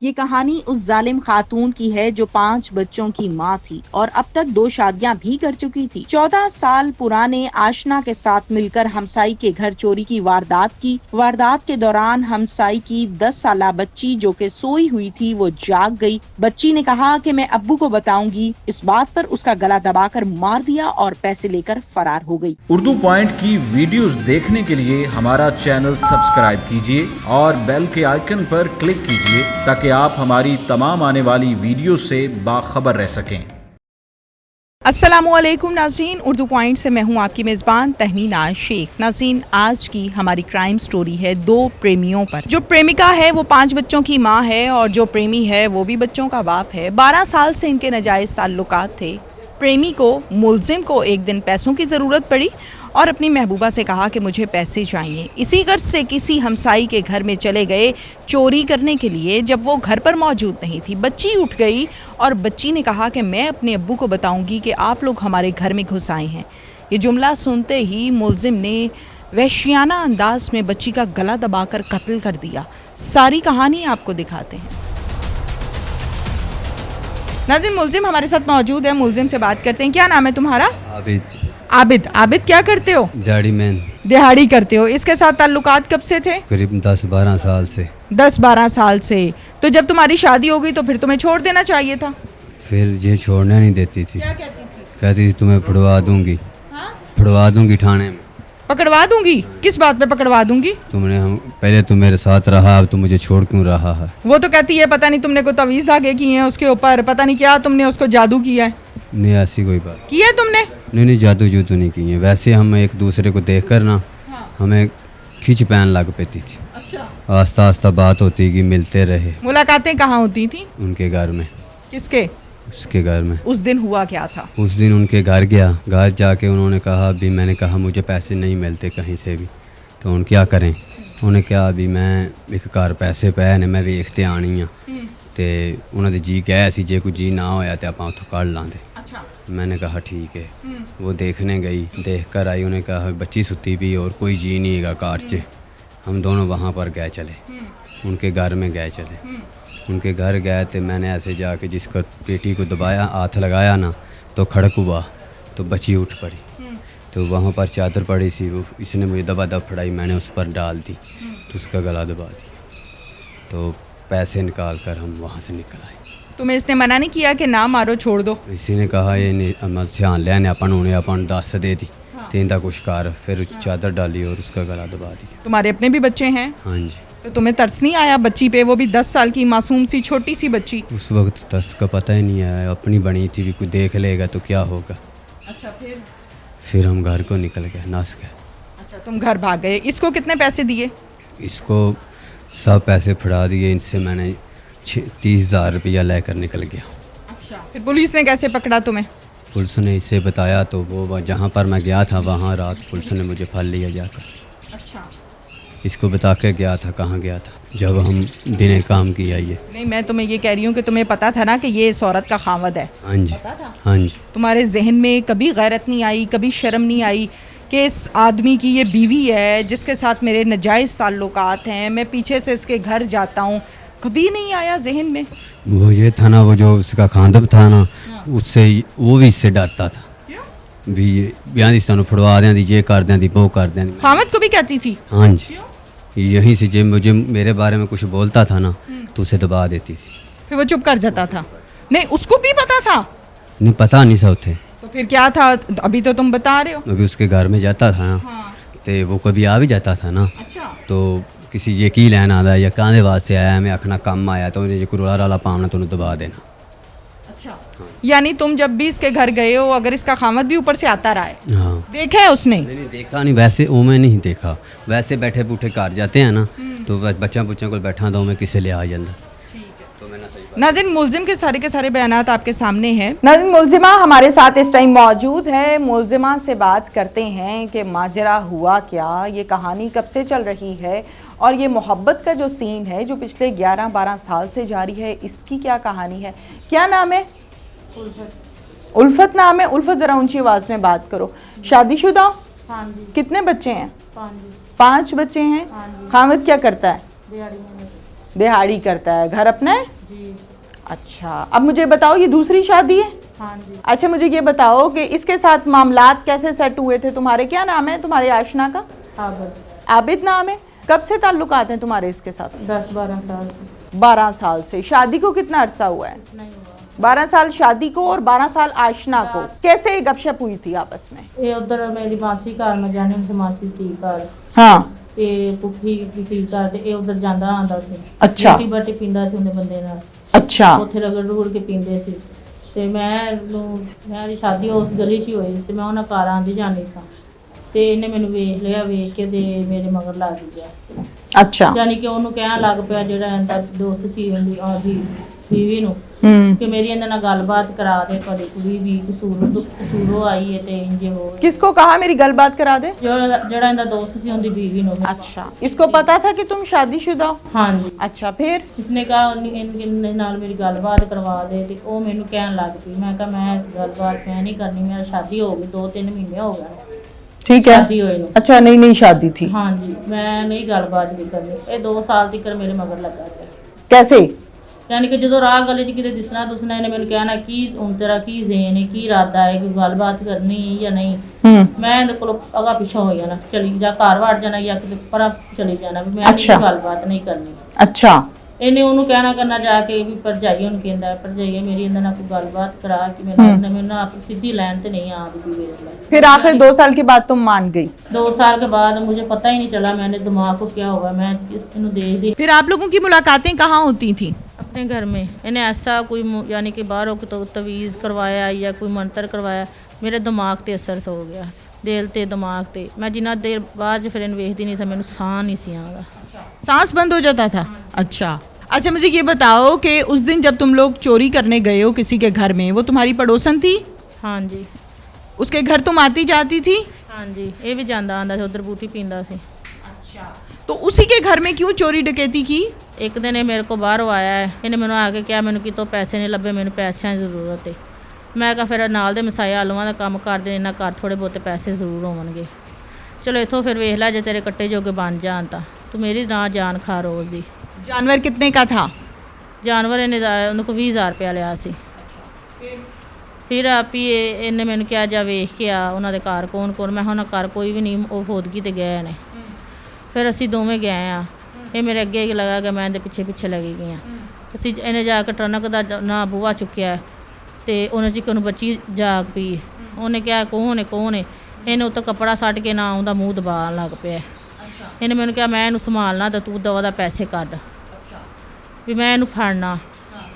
یہ کہانی اس ظالم خاتون کی ہے جو 5 بچوں کی ماں تھی اور اب تک 2 شادیاں بھی کر چکی تھی۔ 14 سال پرانے آشنا کے ساتھ مل کر ہمسائی کے گھر چوری کی واردات کے دوران ہمسائی کی 10 سالہ بچی جو کہ سوئی ہوئی تھی وہ جاگ گئی۔ بچی نے کہا کہ میں ابو کو بتاؤں گی، اس بات پر اس کا گلا دبا کر مار دیا اور پیسے لے کر فرار ہو گئی۔ اردو پوائنٹ کی ویڈیوز دیکھنے کے لیے ہمارا چینل سبسکرائب کیجیے اور بیل کے آئیکن پر کلک کیجیے تاکہ آپ ہماری تمام آنے والی ویڈیو سے باخبر رہ سکیں۔ السلام علیکم ناظرین، اردو پوائنٹ سے میں ہوں آپ کی میزبان تہمینہ شیخ۔ ناظرین، آج کی ہماری کرائم سٹوری ہے 2 پریمیوں پر۔ جو پریمکا ہے وہ 5 بچوں کی ماں ہے اور جو پریمی ہے وہ بھی بچوں کا باپ ہے۔ 12 سال سے ان کے ناجائز تعلقات تھے۔ پریمی کو ملزم کو ایک دن پیسوں کی ضرورت پڑی اور اپنی محبوبہ سے کہا کہ مجھے پیسے چاہیے۔ اسی غرض سے کسی ہمسائی کے گھر میں چلے گئے چوری کرنے کے لیے۔ جب وہ گھر پر موجود نہیں تھی، بچی اٹھ گئی اور بچی نے کہا کہ میں اپنے ابو کو بتاؤں گی کہ آپ لوگ ہمارے گھر میں گھس آئے ہیں۔ یہ جملہ سنتے ہی ملزم نے وحشیانہ انداز میں بچی کا گلا دبا کر قتل کر دیا۔ ساری کہانی آپ کو دکھاتے ہیں۔ ناظرین، ملزم ہمارے ساتھ موجود ہے، ملزم سے بات کرتے ہیں۔ کیا نام ہے تمہارا؟ عابد کیا کرتے ہو؟ دہاڑی کرتے ہو۔ اس کے ساتھ تعلقات کب سے تھے؟ قریب 10-12 سال سے۔ 10-12 سال سے۔ تو جب تمہاری شادی ہو گئی تو پھر تمہیں چھوڑ دینا چاہیے تھا۔ پھر یہ چھوڑنے نہیں دیتی تھی، کیا کہتی تھی؟ کہتی تھی تمہیں پھڑوا دوں گی تھانے میں۔ پکڑوا دوں گی؟ کس بات پہ پکڑوا دوں گی؟ پہلے تو میرے ساتھ رہا، اب تو مجھے چھوڑ کیوں رہا ہے؟ وہ تو کہتی ہے پتہ نہیں تم نے کوئی تعویذ دھاگے کیے ہیں اس کے اوپر، پتہ نہیں کیا تم نے اس کو جادو کیا ہے۔ نہیں، ایسی کوئی بات کیا ہے تم نے؟ نہیں، جادو نہیں کی ہے۔ ویسے ہم ایک دوسرے کو دیکھ کر نا ہمیں کھینچ پہن لگ پیتی تھی۔ آہستہ آہستہ بات ہوتی گئی، ملتے رہے۔ ملاقاتیں کہاں ہوتی تھیں؟ ان کے گھر میں۔ کس کے؟ اس کے گھر میں۔ اس دن ہوا کیا تھا؟ اس دن ان کے گھر گیا، گھر جا کے انہوں نے کہا ابھی میں نے کہا مجھے پیسے نہیں ملتے کہیں سے بھی، تو ان کیا کریں؟ انہوں نے کہا ابھی میں ایک گھر پیسے پے نے میں ویکھتے آنی ہاں، تے انہوں نے جی کہا سی جے کوئی جی نہ ہویا تے آپ اتوں کڑ لاں دے۔ میں نے کہا ٹھیک ہے۔ وہ دیکھنے گئی، دیکھ کر آئی، انہوں نے کہا بچی ستی بھی اور کوئی جی نہیں گا کار چ۔ ہم دونوں وہاں پر گئے چلے، ان کے گھر میں گئے چلے۔ ان کے گھر گئے تو میں نے ایسے جا کے جس کو پیٹی کو دبایا، ہاتھ لگایا نا تو کھڑک ہوا تو بچی اٹھ پڑی۔ تو وہاں پر چادر پڑی سی، اس نے مجھے دبا پھڑائی، میں نے اس پر ڈال دی تو اس کا گلا دبا دیا۔ تو پیسے نکال کر ہم وہاں سے نکل آئے۔ تمہیں اس نے منع نہیں کیا کہ نہ مارو، چھوڑ دو؟ اسی نے کہا یہ دھیان لینے اپن دس دے دی تیندا کچھ کار، پھر چادر ڈالی اور اس کا گلا دبا دیا۔ تمہارے اپنے بھی بچے ہیں؟ ہاں جی۔ تو تمہیں ترس نہیں آیا بچی پہ؟ وہ بھی 10 سال کی معصوم سی چھوٹی سی بچی۔ اس وقت ترس کا پتہ ہی نہیں آیا، اپنی بنی تھی بھی کوئی دیکھ لے گا تو کیا ہوگا۔ اچھا، پھر ہم گھر کو نکل گئے، نس گئے۔ اچھا، تم گھر بھاگ گئے۔ اس کو کتنے پیسے دیے؟ اس کو سب پیسے پھڑا دیے، ان سے میں نے 30,000 روپیہ لے کر نکل گیا۔ اچھا، پھر پولیس نے کیسے پکڑا تمہیں؟ پولیس نے اسے بتایا تو وہ جہاں پر میں گیا تھا وہاں رات پولیس نے مجھے پھڑ لیا جا کر۔ اچھا، اس کو بتا کے گیا تھا کہاں گیا تھا جب ہم دن کام کیا یہ۔ نہیں، میں تمہیں یہ کہہ رہی ہوں کہ تمہیں پتا تھا نا کہ یہ اس عورت کا خاوند ہے؟ ہاں جی، ہاں جی۔ تمہارے ذہن میں کبھی غیرت نہیں آئی، کبھی شرم نہیں آئی کہ اس آدمی کی یہ بیوی ہے جس کے ساتھ میرے ناجائز تعلقات ہیں، میں پیچھے سے اس کے گھر جاتا ہوں؟ کبھی نہیں آیا ذہن میں؟ وہ یہ تھا نا، وہ جو اس کا خاندب تھا نا، اس سے وہ بھی اس سے ڈرتا تھا بھی بیاں سانو پھڑوا دیں دی، یہ کر دیں دی، وہ کر دیں دی۔ خامد کو بھی کہتی تھی؟ ہاں جی، یہیں سے جو مجھے میرے بارے میں کچھ بولتا تھا نا تو اسے دبا دیتی تھی۔ پھر وہ چپ کر جاتا تھا؟ نہیں، اس کو بھی پتا تھا؟ نہیں، پتہ نہیں سا تھے۔ تو پھر کیا تھا؟ ابھی تو تم بتا رہے ہو۔ ابھی اس کے گھر میں جاتا تھا نا تو وہ کبھی آ بھی جاتا تھا نا، تو کسی یہ کی لینا آتا یا کہنے واسطے آیا، میں آخنا کام آیا تو انہیں کوئی رولا رالا پاؤنا تو انہیں دبا دینا۔ اچھا، یعنی تم جب بھی اس کے گھر گئے ہو، اگر اس کا خامد بھی اوپر سے آتا رہا ہے؟ ہاں، دیکھا ہے اس نے؟ نہیں دیکھا نہیں، ویسے او میں نہیں دیکھا، ویسے بیٹھے بوٹھے گھر جاتے ہیں نا تو بچوں کو بیٹھا تو میں کسے لے آ جاتا۔ ناظرین، ملزم کے سارے بیانات آپ کے سامنے ہیں۔ ناظرین، ملزمہ ہمارے ساتھ اس ٹائم موجود ہے۔ ملزمہ سے بات کرتے ہیں کہ ماجرا ہوا کیا، یہ کہانی کب سے چل رہی ہے اور یہ محبت کا جو سین ہے جو پچھلے 11-12 سال سے جاری ہے، اس کی کیا کہانی ہے؟ کیا نام ہے؟ الفت نام ہے۔ الفت، ذرا اونچی آواز میں بات کرو۔ شادی شدہ؟ ہاں جی، کتنے بچے ہیں؟ 5 5 بچے ہیں۔ خامد کیا کرتا ہے؟ दिहाड़ी करता है, घर अपना है जी। अच्छा, अब मुझे बताओ ये दूसरी शादी है? हाँ जी। अच्छा मुझे ये बताओ कि इसके साथ मामलात कैसे सेट हुए थे तुम्हारे? क्या नाम है तुम्हारे आशना का? आबिद नाम है। कब से ताल्लुकात हैं तुम्हारे इसके साथ? 10-12 साल से। 12 साल से। शादी को कितना अरसा हुआ है? नहीं हुआ। 12 साल शादी को और 12 साल आशना को। कैसे गपशप हुई थी आपस में? ये उधर मेरी मासी घर में जाने उनसे मासी थी घर हाँ ਤੇ ਪੁੱਫੀ ਦੀ ਘਰ ਤੇ ਇਹ ਉਧਰ ਜਾਂਦਾ ਆਂਦਾ ਸੀ। ਅੱਛਾ। ਰੋਟੀ ਬਾਟੀ ਪੀਂਦਾ ਸੀ ਉਹਨੇ ਬੰਦੇ ਨਾਲ, अच्छा ਉੱਥੇ ਰਗੜ ਰੁੜ ਕੇ ਪੀਂਦੇ ਸੀ। ਤੇ ਮੇਰੀ ਸ਼ਾਦੀ ਉਸ ਗਲੀ 'ਚ ਹੀ ਹੋਈ ਤੇ ਮੈਂ ਉਹਨਾਂ ਘਰ ਆਂਦੀ ਜਾਂਦੀ ਸਾਂ ਤੇ ਇਹਨੇ ਮੈਨੂੰ ਵੇਖ ਲਿਆ, ਵੇਖ ਕੇ ਤੇ ਮੇਰੇ ਮਗਰ ਲੱਗ ਗਿਆ। अच्छा ਯਾਨੀ ਕਿ ਉਹਨੂੰ ਕਹਿਣ ਲੱਗ ਪਿਆ ਜਿਹੜਾ ਇਹਦਾ ਦੋਸਤ ਸੀ ਉਹਦੀ ਬੀਵੀ ਨੂੰ ਕਿ ਮੇਰੀ ਇਹਨਾਂ ਨਾਲ ਗੱਲਬਾਤ ਕਰਾ ਦੇ, ਤੁਹਾਡੀ ਕੁੜੀ ਵੀ ਕਸੂਰੋਂ ਆਈ ਹੈ ਤੇ ਇੰਜ ਹੋ किसको कहा मेरी गलबात करा दे? ਜਿਹੜਾ ਇਹਦਾ ਦੋਸਤ ਸੀ ਉਹਦੀ ਬੀਵੀ ਨੂੰ। अच्छा, इसको पता था कि तुम शादीशुदा हो? ਹਾਂਜੀ। अच्छा फिर? ਇਸਨੇ ਕਹਾ ਇਹਨੇ ਨਾਲ ਮੇਰੀ ਗੱਲਬਾਤ ਕਰਵਾ ਦੇ ਤੇ ਉਹ ਮੈਨੂੰ ਕਹਿਣ ਲੱਗ ਪਈ। ਮੈਂ ਕਿਹਾ ਮੈਂ ਗੱਲਬਾਤ ਮੈਂ ਨਹੀਂ ਕਰਨੀ, ਮੇਰੀ ਸ਼ਾਦੀ ਹੋ ਗਈ 2-3 ਮਹੀਨੇ ਹੋ ਗਏ ठीक है। ਸ਼ਾਦੀ ਹੋਏ ਨੂੰ। अच्छा नई नई शादी थी? ਹਾਂਜੀ, ਮੈਂ ਨਹੀਂ ਗੱਲਬਾਤ ਵੀ ਕਰਨੀ। ਇਹ 2 ਸਾਲ ਤੱਕ ਮੇਰੇ ਮਗਰ ਲੱਗਾ ਰਿਹਾ। कैसे? ਯਾਨੀ ਕਿ ਜਦੋਂ ਰਾਹ ਗਲੀ 'ਚ ਕਿਤੇ ਦਿਸਣਾ ਦੁਸਣਾ ਇਹਨੇ ਮੈਨੂੰ ਕਹਿਣਾ ਕੀ ਹੁਣ ਤੇਰਾ ਕੀ ਜ਼ੇਨ ਹੈ, ਕੀ ਇਰਾਦਾ ਹੈ, ਕੋਈ ਗੱਲਬਾਤ ਕਰਨੀ ਹੈ ਜਾਂ ਨਹੀਂ। ਮੈਂ ਇਹਦੇ ਕੋਲੋਂ ਅਗਾ ਪਿੱਛਾ ਹੋ ਜਾਣਾ, ਚਲੀ ਜਾ ਘਰ ਵੜ ਜਾਣਾ ਜਾਂ ਕਿਤੇ ਪਰਾਂ ਚਲੀ ਜਾਣਾ ਵੀ ਮੈਂ ਨਹੀਂ ਗੱਲਬਾਤ ਨਹੀਂ ਕਰਨੀ। अच्छा ਇਹਨੇ ਉਹਨੂੰ ਕਹਿਣਾ ਕਰਨਾ ਜਾ ਕੇ ਵੀ ਭਰਜਾਈ ਉਹਨੂੰ ਕਹਿੰਦਾ ਭਰਜਾਈ ਮੇਰੀ ਇਹਦੇ ਨਾਲ ਕੋਈ ਗੱਲਬਾਤ ਕਰਾ ਕਿ ਮੈਨੂੰ ਨਾ ਆਪ ਸਿੱਧੀ लाइन ਤੇ नहीं आती भी ਵੇਖ ਲੈ। फिर आखिर 2 साल के बाद तुम मान गई? 2 साल के बाद मुझे पता ही नहीं चला मैंने दिमाग को क्या हुआ, मैं इसको देखती फिर आप लोगों की मुलाकातें कहाँ होती थी? अपने घर में। इन्हें ऐसा कोई यानी कि बाहरों को तो तवीज़ करवाया या कोई मंत्र करवाया, मेरे दिमाग ते असर हो गया, दिल ते दिमाग ते। मैं जिन्ना देर बाद फिर इन वेखती नहीं सा, मैंने साह नहीं सी आंदा, सांस बंद हो जाता था? अच्छा अच्छा, मुझे ये बताओ कि उस दिन जब तुम लोग चोरी करने गए हो किसी के घर में, वो तुम्हारी पड़ोसन थी? हाँ जी। उसके घर तुम आती जाती थी? हाँ जी, ये भी जांदा आंदा सी, उधर बूटी पींदा सी। अच्छा, तो उसी के घर में क्यों चोरी डकैती की? एक दिन ये मेरे को बाहर आया है, इन्हें मैंने आके क्या मैंने कितों पैसे नहीं लभे, मैंने पैसों की जरूरत है। मैं कहा फिर नाल दे मसाए आलूआं दा काम कर दे, इन्हां घर थोड़े बहुते पैसे जरूर होवणगे, चलो इथों फिर वेख लै जे तेरे कट्टे जोगे बन जान तां तू मेरी ना जान खा रोज़ दी। जानवर कितने का था? जानवर इन्हें उनको 20,000 रुपया लिया सी। फिर आप ही इन्हें मैंने क्या जा वेख के आ उन्होंने घर कौन कौन, मैं उन्होंने घर कोई भी नहीं, वो फौदगी ते गए ने। फिर असी दोवें गए हाँ, ये मेरे अगे लगा कि मैं पिछे पिछे लगी गई हाँ। असी इन्हें जाके ट्रनक का ना बूहा चुक्या तो उन्हें चिकन बच्ची जाग पी, उन्हें क्या कौन है इन्हें उत्तर कपड़ा सट के ना उनका मूँह दबा लग पिया। इन्हें मैंने कहा मैं इनू संभालना तो तू दवा दा पैसे कढ़ भी मैं इनू फड़ना,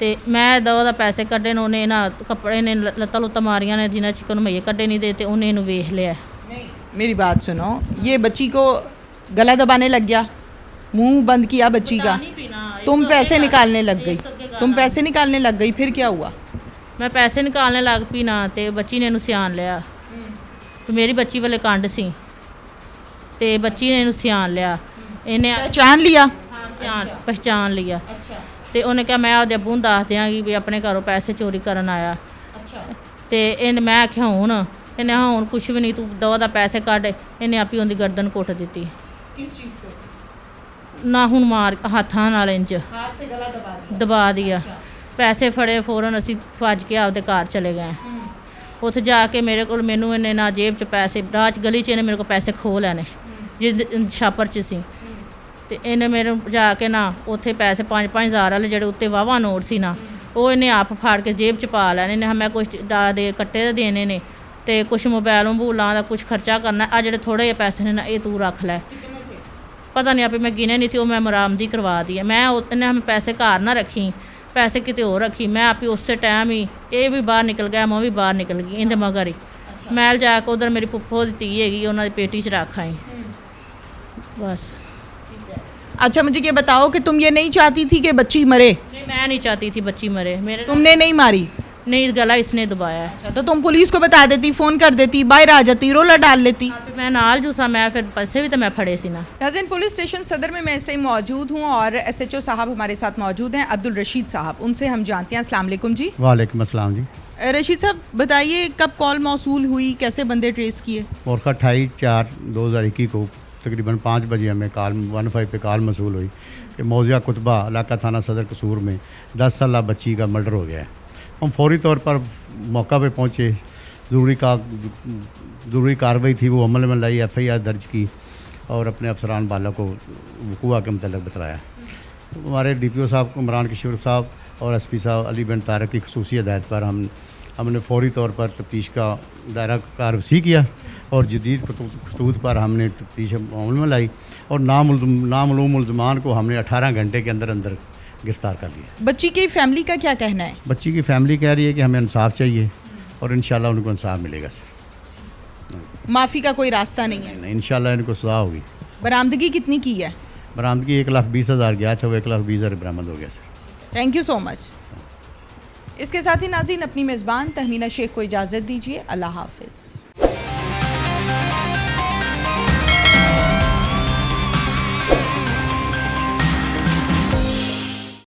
तो मैं दवा दा पैसे कढ़े ने, उन्हें ना कपड़े ने लत्तां लुत्तां मारियां ने जिन्हें चिकन मईए कढ़े नहीं दे, उन्हें इनू वेख लिया। मेरी बात सुनो, ये बच्ची को गला दबाने लग गया, मुंह बंद किया बच्ची का, तुम पैसे निकालने लग गई, फिर क्या हुआ? मैं पैसे निकालने लग पी ना, तो बच्ची ने इनू सियान लिया, तो मेरी बच्ची वाले कंड सी, तो बच्ची ने इनू सियान लिया, इन्हें पहचान लिया? हाँ पहचान लिया। तो उन्हें क्या मैं आपके अबू दस देंगी भी अपने घरों पैसे चोरी करन आया। तो इन मैं आख्या हूँ इन्हें हूँ कुछ भी नहीं, तू दवा दा पैसे कढ़, इन्हें आप ही उनकी गर्दन कुट दी ना, हूँ मार हाथां नाल इंज दबा दिया। पैसे फड़े, फौरन असी भज के आपदे घर चले गए। उत्थे जाके मेरे को मैनू इन्हें ना जेब च पैसे, राह च गली च इन्हें मेरे को पैसे खो लैने जिस छापर च सी, तो इन्हें मेरे जाके ना उत्थे पैसे 5-5 हज़ार वाले जेह्ड़े उत्ते वाहवा नोट सी ना, वो इन्हें आप फाड़ के जेब च पा लैने ने। मैं कुछ दे कट्टे दे देने ने, तो कुछ मोबाइल मबूलों का कुछ खर्चा करना, आ जेह्ड़े थोड़े जे पैसे ने ना ये तू रख लै। पता नहीं आप मैं गिने नहीं थी, वो मैं मरामदी करवा दी है। मैं इन्हें हमें पैसे घर ना रखी, पैसे किते होर रखी, मैं आप ही उस टाइम ही ये भी बाहर निकल गया, मैं भी बाहर निकल गई इंदे मगर ही। मैल जाके उधर मेरी पुप्पो दी धी हैगी, उन्होंने पेटी च रख आई बस। अच्छा मुझे ये बताओ कि तुम ये नहीं चाहती थी कि बच्ची मरे? नहीं, मैं नहीं चाहती थी बच्ची मरे। मेरे तुमने नहीं मारी? नहीं, गला इसने दबाया है। अच्छा, तो तुम पुलिस को बता देती, फ़ोन कर देती, बाहर आ जाती, रोला डाल लेती। मैं नाल जूसा, मैं फिर पैसे भी तो मैं फड़े सी ना। नाज़रीन, पुलिस स्टेशन सदर में मैं इस टाइम मौजूद हूँ और SHO साहब हमारे साथ मौजूद हैं, अब्दुल रशीद साहब, उनसे हम जानते हैं। अस्सलाम वालेकुम जी। वालेकुम अस्सलाम जी। रशीद साहब बताइए, कब कॉल मौसूल हुई, कैसे बंदे ट्रेस किए? और 28/4/2021 को तकरीबन 5 बजे हमें कॉल 15 पे कॉल मसूल हुई कि मौजिया कुतबा इलाका थाना सदर कसूर में 10 साल बच्ची का मर्डर हो गया है। हम फौरी तौर पर मौका पे पहुँचे, ज़रूरी कार्रवाई थी वो अमल में लाई, FIR दर्ज की और अपने अफसरान बाला को वक़ूआ के मतलब बताया। हमारे DPO साहब इमरान किशोर साहब और SP साहब अली बिन तारक की खसूसी हदायत पर हमने फौरी तौर पर तफ्तीश का दायरा कार वसी किया और जदीद खतूत पर हमने तफ्तीश अमल में लाई और नामालूम मुलज़मान को हमने 18 घंटे के अंदर अंदर गिरफ़्तार कर लिया। बच्ची की फैमिली का क्या कहना है? बच्ची की फैमिली कह रही है कि हमें इंसाफ चाहिए और इंशाल्लाह उनको इंसाफ मिलेगा सर। माफ़ी का कोई रास्ता नहीं है? नहीं, इंशाल्लाह इनको सज़ा होगी। बरामदगी कितनी की है? बरामदगी 1,20,000 गया था, वो 1,20,000 बरामद हो गया sir. Thank you so much. इसके साथ ही नाज़रीन अपनी मेज़बान तहमीना शेख को इजाज़त दीजिए। अल्लाह हाफ़िज़।